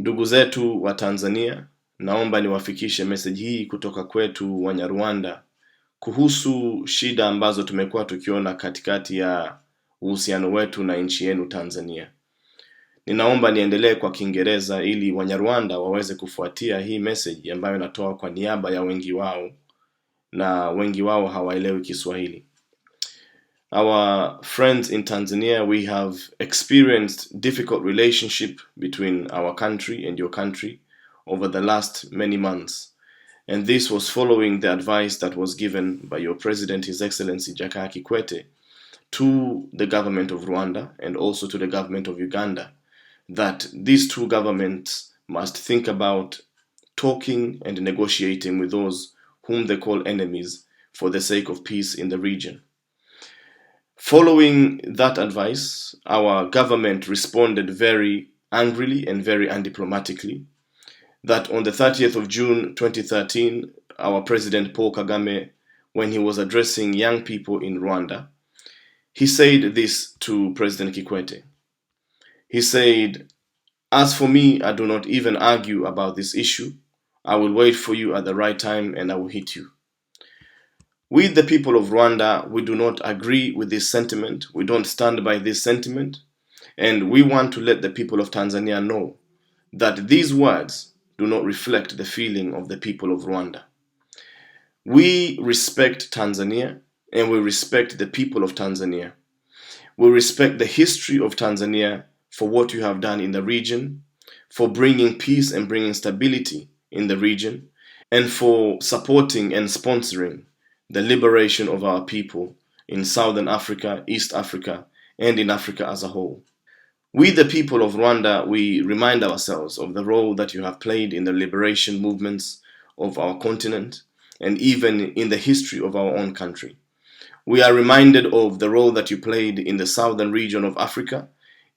Ndugu zetu wa Tanzania, naomba niwafikishe message hii kutoka kwetu Wanyarwanda kuhusu shida ambazo tumekuwa tukiona katikati ya uhusiano wetu na nchi yenu Tanzania. Ninaomba niendelee kwa Kiingereza ili Wanyarwanda waweze kufuatia hii message ambayo natoa kwa niaba ya wengi wao, na wengi wao hawaelewi Kiswahili. Our friends in Tanzania, we have experienced difficult relationship between our country and your country over the last many months. And this was following the advice that was given by your President, His Excellency Jakaya Kikwete, to the government of Rwanda and also to the government of Uganda, that these two governments must think about talking and negotiating with those whom they call enemies for the sake of peace in the region. Following that advice, our government responded very angrily and very undiplomatically that on the 30th of June 2013, our President Paul Kagame, when he was addressing young people in Rwanda, he said this to President Kikwete. He said, "As for me, I do not even argue about this issue. I will wait for you at the right time and I will hit you." With the people of Rwanda, we do not agree with this sentiment. We don't stand by this sentiment. And we want to let the people of Tanzania know that these words do not reflect the feeling of the people of Rwanda. We respect Tanzania and we respect the people of Tanzania. We respect the history of Tanzania for what you have done in the region, for bringing peace and bringing stability in the region, and for supporting and sponsoring the liberation of our people in Southern Africa, East Africa, and in Africa as a whole. We, the people of Rwanda, we remind ourselves of the role that you have played in the liberation movements of our continent and even in the history of our own country. We are reminded of the role that you played in the southern region of Africa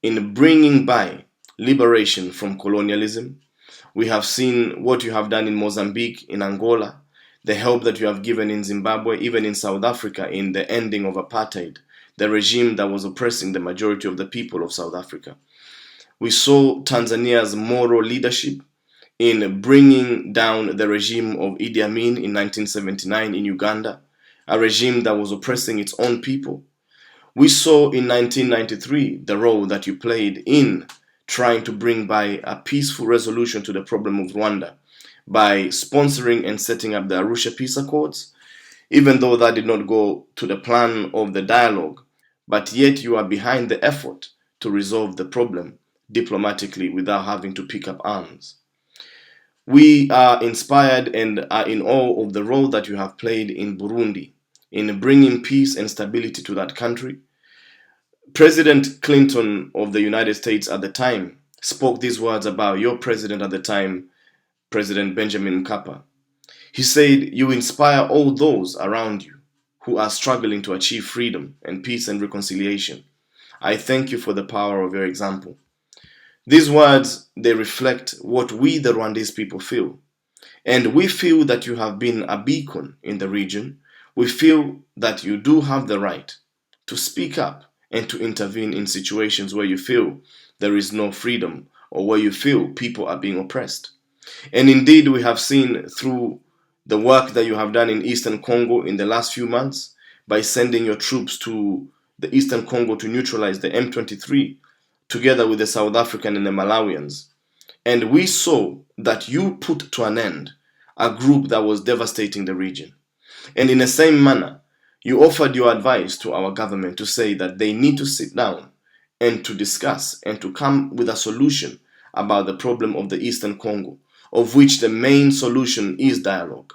in bringing by liberation from colonialism. We have seen what you have done in Mozambique, in Angola, the help that you have given in Zimbabwe, even in South Africa, in the ending of apartheid, the regime that was oppressing the majority of the people of South Africa. We saw Tanzania's moral leadership in bringing down the regime of Idi Amin in 1979 in Uganda, a regime that was oppressing its own people. We saw in 1993 the role that you played in trying to bring by a peaceful resolution to the problem of Rwanda by sponsoring and setting up the Arusha Peace Accords, even though that did not go to the plan of the dialogue, but yet you are behind the effort to resolve the problem diplomatically without having to pick up arms. We are inspired and are in awe of the role that you have played in Burundi in bringing peace and stability to that country. President Clinton of the United States at the time spoke these words about your president at the time, President Benjamin Mkapa. He said, "You inspire all those around you who are struggling to achieve freedom and peace and reconciliation. I thank you for the power of your example." These words, they reflect what we, the Rwandese people, feel. And we feel that you have been a beacon in the region. We feel that you do have the right to speak up and to intervene in situations where you feel there is no freedom or where you feel people are being oppressed. And indeed, we have seen through the work that you have done in Eastern Congo in the last few months by sending your troops to the Eastern Congo to neutralize the M23 together with the South African and the Malawians. And we saw that you put to an end a group that was devastating the region. And in the same manner, you offered your advice to our government to say that they need to sit down and to discuss and to come with a solution about the problem of the Eastern Congo, of which the main solution is dialogue.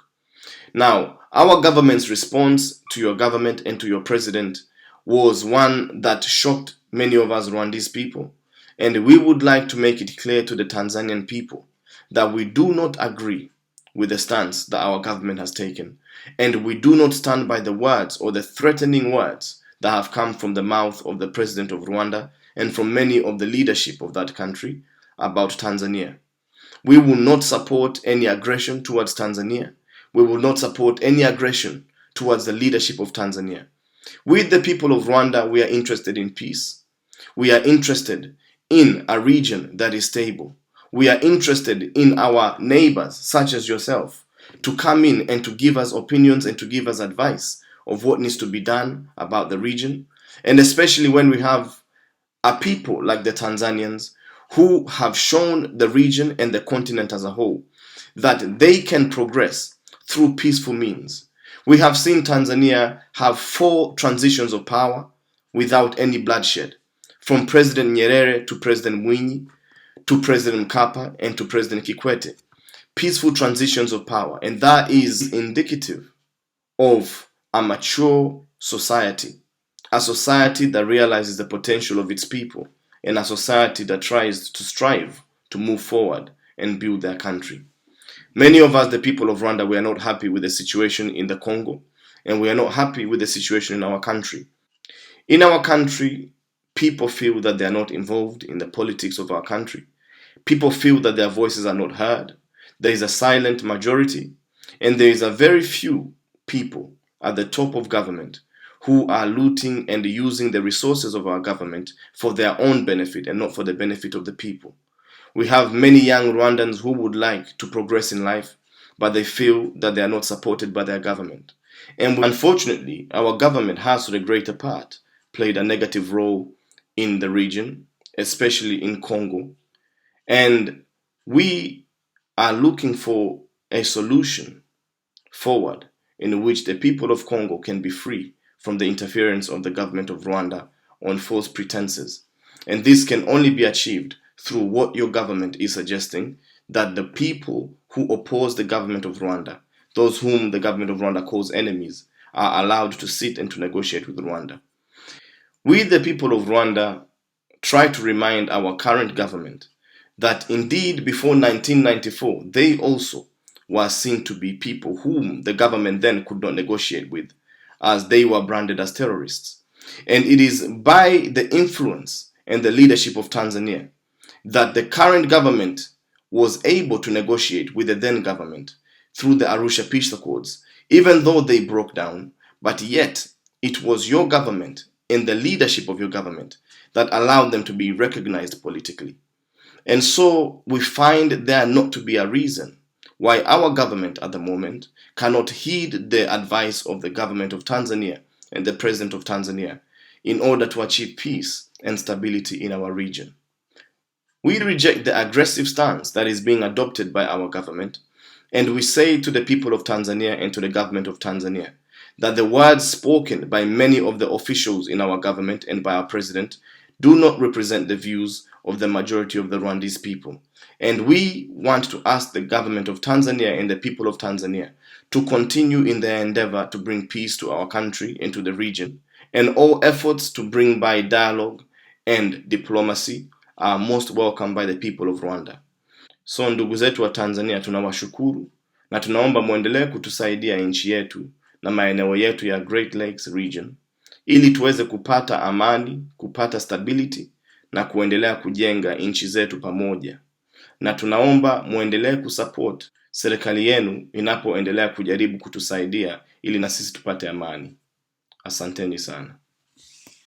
Now, our government's response to your government and to your president was one that shocked many of us Rwandese people. And we would like to make it clear to the Tanzanian people that we do not agree with the stance that our government has taken. And we do not stand by the words or the threatening words that have come from the mouth of the president of Rwanda and from many of the leadership of that country about Tanzania. We will not support any aggression towards Tanzania. We will not support any aggression towards the leadership of Tanzania. With the people of Rwanda, we are interested in peace. We are interested in a region that is stable. we are interested in our neighbors, such as yourself, to come in and to give us opinions and to give us advice of what needs to be done about the region. And especially when we have a people like the Tanzanians who have shown the region and the continent as a whole that they can progress through peaceful means. We have seen Tanzania have 4 transitions of power without any bloodshed, from President Nyerere to President Mwinyi to President Mkapa and to President Kikwete. Peaceful transitions of power, and that is indicative of a mature society, a society that realizes the potential of its people, and a society that tries to strive to move forward and build their country. Many of us, the people of Rwanda, we are not happy with the situation in the Congo, and we are not happy with the situation in our country. In our country, people feel that they are not involved in the politics of our country. People feel that their voices are not heard. There is a silent majority, and there is a very few people at the top of government who are looting and using the resources of our government for their own benefit and not for the benefit of the people. We have many young Rwandans who would like to progress in life, but they feel that they are not supported by their government. And unfortunately, our government has, to the greater part, played a negative role in the region, especially in Congo. And we are looking for a solution forward in which the people of Congo can be free from the interference of the government of Rwanda on false pretenses. And this can only be achieved through what your government is suggesting, that the people who oppose the government of Rwanda, those whom the government of Rwanda calls enemies, are allowed to sit and to negotiate with Rwanda. We, the people of Rwanda, try to remind our current government that indeed before 1994, they also were seen to be people whom the government then could not negotiate with, as they were branded as terrorists. And it is by the influence and the leadership of Tanzania that the current government was able to negotiate with the then government through the Arusha Peace Accords, even though they broke down. But yet, it was your government and the leadership of your government that allowed them to be recognized politically. And so we find there not to be a reason why our government at the moment cannot heed the advice of the government of Tanzania and the president of Tanzania in order to achieve peace and stability in our region. We reject the aggressive stance that is being adopted by our government, and we say to the people of Tanzania and to the government of Tanzania that the words spoken by many of the officials in our government and by our president do not represent the views of the majority of the Rwandese people. And we want to ask the government of Tanzania and the people of Tanzania to continue in their endeavor to bring peace to our country and to the region. And all efforts to bring by dialogue and diplomacy are most welcome by the people of Rwanda. So ndugu zetu wa Tanzania, tunawashukuru na tunaomba muendelee kutusaidia nchi yetu na maeneo yetu ya Great Lakes region ili tuweze kupata amani, kupata stability na kuendelea kujenga nchi zetu pamoja. Na tunaomba muendelee kusupport serikali yenu inapoendelea kujaribu kutusaidia ili na sisi tupate amani. Asanteni sana.